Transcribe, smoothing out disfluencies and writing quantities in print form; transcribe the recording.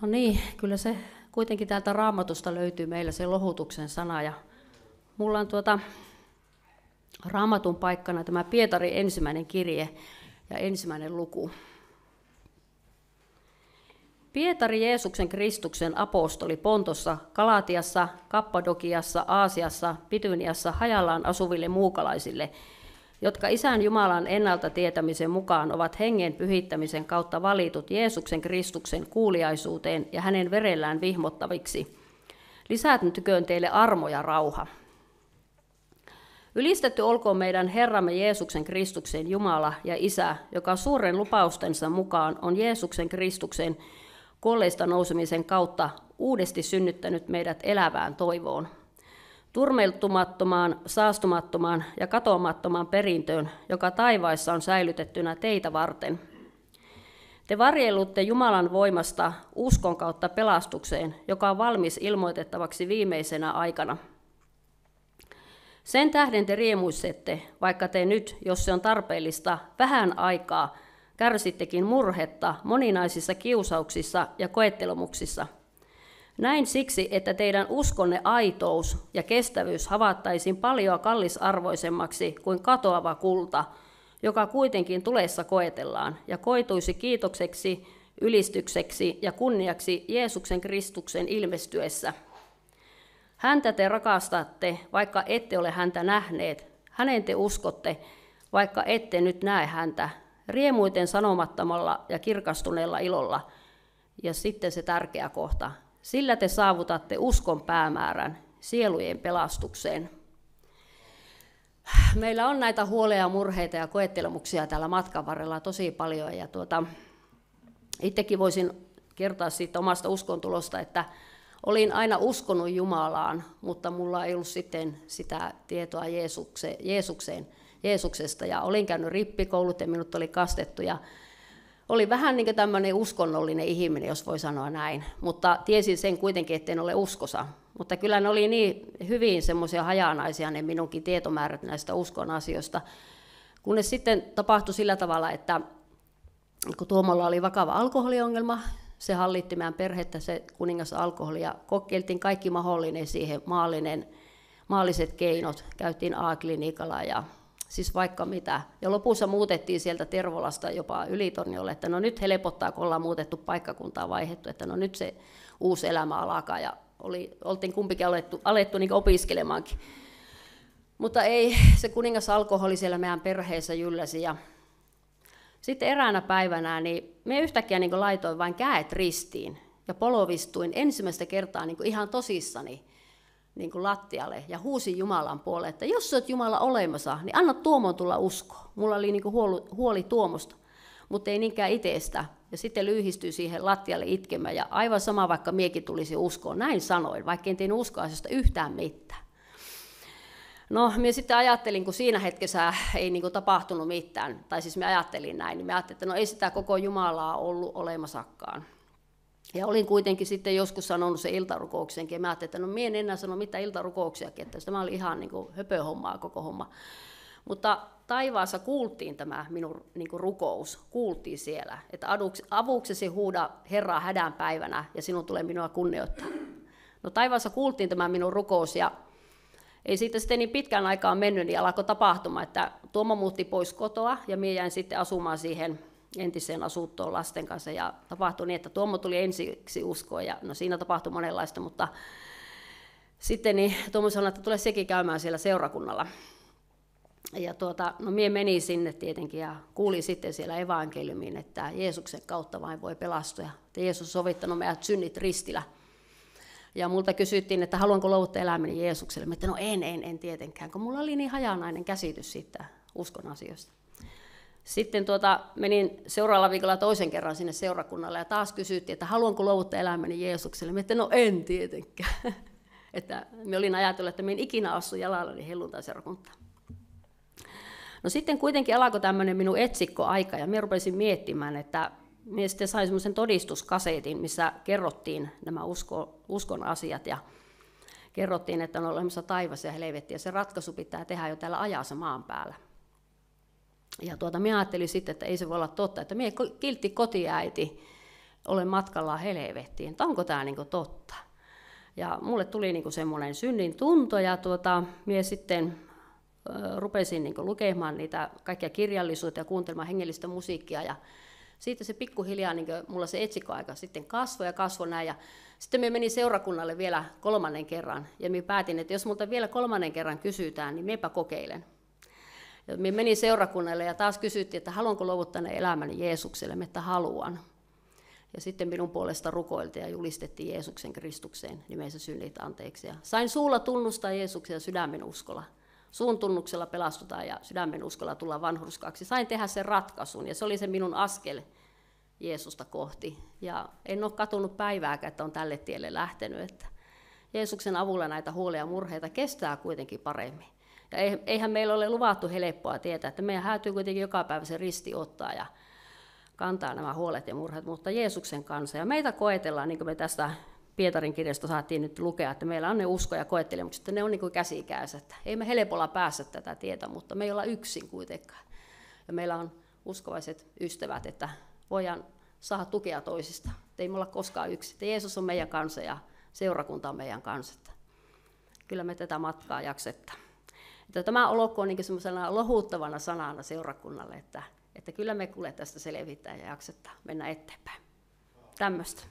No niin, kyllä se kuitenkin täältä Raamatusta löytyy meillä se lohutuksen sana. Ja mulla on Raamatun paikkana tämä Pietarin ensimmäinen kirje ja ensimmäinen luku. Pietari Jeesuksen Kristuksen apostoli Pontossa, Galatiassa, Kappadokiassa, Aasiassa, Bityniassa hajallaan asuville muukalaisille, jotka Isän Jumalan ennalta tietämisen mukaan ovat hengen pyhittämisen kautta valitut Jeesuksen Kristuksen kuuliaisuuteen ja hänen verellään vihmottaviksi. Lisääntyköön teille armo ja rauha. Ylistetty olkoon meidän Herramme Jeesuksen Kristuksen Jumala ja Isä, joka suuren lupaustensa mukaan on Jeesuksen Kristuksen kuolleista nousemisen kautta uudesti synnyttänyt meidät elävään toivoon. Turmeltumattomaan, saastumattomaan ja katoamattomaan perintöön, joka taivaissa on säilytettynä teitä varten. Te varjellutte Jumalan voimasta uskon kautta pelastukseen, joka on valmis ilmoitettavaksi viimeisenä aikana. Sen tähden te riemuissette, vaikka te nyt, jos se on tarpeellista, vähän aikaa kärsittekin murhetta moninaisissa kiusauksissa ja koettelemuksissa. Näin siksi, että teidän uskonne aitous ja kestävyys havattaisiin paljon kallisarvoisemmaksi kuin katoava kulta, joka kuitenkin tulessa koetellaan, ja koituisi kiitokseksi, ylistykseksi ja kunniaksi Jeesuksen Kristuksen ilmestyessä. Häntä te rakastatte, vaikka ette ole häntä nähneet. Häneen te uskotte, vaikka ette nyt näe häntä, riemuiten sanomattomalla ja kirkastuneella ilolla. Ja sitten se tärkeä kohta. Sillä te saavutatte uskon päämäärän, sielujen pelastukseen. Meillä on näitä huoleja, murheita ja koettelemuksia täällä matkan varrella tosi paljon. Ja itsekin voisin kertoa siitä omasta uskontulosta, että olin aina uskonut Jumalaan, mutta mulla ei ollut sitten sitä tietoa Jeesuksesta. Ja olin käynyt rippikoulut ja minut oli kastettu. Ja oli vähän niin kuin tämmöinen uskonnollinen ihminen, jos voi sanoa näin, mutta tiesin sen kuitenkin, etten ole uskossa. Mutta kyllä ne oli niin hyvin semmoisia hajanaisia ne minunkin tietomäärät näistä uskon asioista, kunnes sitten tapahtui sillä tavalla, että kun Tuomolla oli vakava alkoholiongelma, se hallitti meidän perhettä, se kuningas alkoholi, ja kokeiltiin kaikki mahdollinen siihen maalliset keinot, käytiin A-klinikalla ja siis vaikka mitä. Ja lopussa muutettiin sieltä Tervolasta jopa Ylitorniolle, että no nyt helpottaa, kun ollaan muutettu paikkakuntaa vaihdettu, että no nyt se uusi elämä alkaa. Ja oltiin kumpikin alettu niin opiskelemaankin. Mutta ei, se kuningas alkoholi siellä meidän perheessä jylläsi. Ja sitten eräänä päivänä niin me yhtäkkiä niin laitoin vain käet ristiin ja polovistuin ensimmäistä kertaa niin ihan tosissani niin kuin lattialle ja huusin Jumalan puolelle, että jos olet Jumala olemassa, niin anna Tuomon tulla uskoon. Mulla oli niin kuin huoli Tuomosta, mutta ei niinkään itsestä. Ja sitten lyhistyi siihen lattialle itkemään ja aivan sama, vaikka miekin tulisi uskoon. Näin sanoin, vaikka en tiennyt uskoasioista yhtään mitään. No, minä sitten ajattelin, kun siinä hetkessä ei niin kuin tapahtunut mitään, tai siis minä ajattelin näin, niin minä ajattelin, että no ei sitä koko Jumalaa ollut olemassakaan. Ja olin kuitenkin sitten joskus sanonut se iltarukouksenkin, ja mä ajattelin, että no minä en enää sano mitään iltarukouksiakin, että tämä oli ihan niin kuin höpöhommaa koko homma. Mutta taivaassa kuultiin tämä minun niin kuin rukous, kuultiin siellä, että avuksesi huuda Herraa hädän päivänä, ja sinun tulee minua kunnioittaa. No taivaassa kuultiin tämä minun rukous, ja ei siitä sitten niin pitkään aikaan mennyt, niin alkoi tapahtumaan, että Tuomo muutti pois kotoa, ja minä jäin sitten asumaan siihen entiseen asuuttoon lasten kanssa, ja tapahtui niin, että Tuomo tuli ensiksi uskoon, ja no siinä tapahtui monenlaista, mutta sitten niin Tuomo sanoi, että tule sekin käymään siellä seurakunnalla. Ja no minä menin sinne tietenkin, ja kuulin sitten siellä evankeliumiin, että Jeesuksen kautta vain voi pelastua, että Jeesus on sovittanut meidät synnit ristillä. Ja multa kysyttiin, että haluanko luovuttaa elämäni Jeesukselle. Mä että no en tietenkään, kun mulla oli niin hajanainen käsitys siitä uskon asioista. Sitten menin seuraavalla viikolla toisen kerran sinne seurakunnalle ja taas kysyttiin, että haluanko luovuttaa elämäni Jeesukselle. Mä että no en tietenkään. Että mä olin ajatellut, että mä en ikinä astu jalallani helluntai-seurakuntaan. No sitten kuitenkin alkoi tämmöinen minun etsikkoaika ja mä rupesin miettimään, että minä sitten sain semmoisen todistuskasetin, missä kerrottiin nämä uskon asiat ja kerrottiin, että on olemassa taivas ja helvetti ja se ratkaisu pitää tehdä jo täällä ajassa maan päällä. Ja minä ajattelin sitten, että ei se voi olla totta, että minä kiltti kotiäiti olen matkalla helvettiin, että onko tämä niin totta. Ja mulle tuli niin semmoinen synnin tunto, ja minä sitten rupesin niin lukemaan niitä kaikkia kirjallisuutta ja kuuntelemaan hengellistä musiikkia, ja siitä se pikkuhiljaa, niin mulla se etsikkoaika sitten kasvoi näin, ja sitten me menin seurakunnalle vielä 3. kerran, ja minä päätin, että jos multa vielä 3. kerran kysytään, niin minäpä kokeilen. Ja minä menin seurakunnalle, ja taas kysyttiin, että haluanko luovuttaa elämäni Jeesukselle, että haluan. Ja sitten minun puolesta rukoiltiin ja julistettiin Jeesuksen Kristukseen nimensä synnit anteeksi. Ja sain suulla tunnustaa Jeesuksen ja sydämen uskolla. Suun tunnuksella pelastutaan ja sydämen uskolla tullaan vanhurskaksi. Sain tehdä sen ratkaisun, ja se oli se minun askel Jeesusta kohti. Ja en ole katunut päivääkään, että on tälle tielle lähtenyt. Että Jeesuksen avulla näitä huolia ja murheita kestää kuitenkin paremmin. Ja eihän meillä ole luvattu helppoa tietää, että meidän häätyy kuitenkin joka päivä se risti ottaa ja kantaa nämä huolet ja murheet, mutta Jeesuksen kanssa. Ja meitä koetellaan, niin kuin me tästä Pietarin kirjasta saatiin nyt lukea, että meillä on ne usko ja koettelemukset, että ne on niin kuin käsikädessä. Että ei me helpolla päästä tätä tietä, mutta me ei olla yksin kuitenkaan. Ja meillä on uskovaiset ystävät, että voidaan saada tukea toisista. Että ei me olla koskaan yksin. Että Jeesus on meidän kanssa ja seurakunta on meidän kanssa. Että kyllä me tätä matkaa jaksettaa. Että tämä olkoon niin semmoisena lohuttavana sanana seurakunnalle, että kyllä me kuule tästä selvittää ja jaksettaa mennä eteenpäin. Tämmöistä.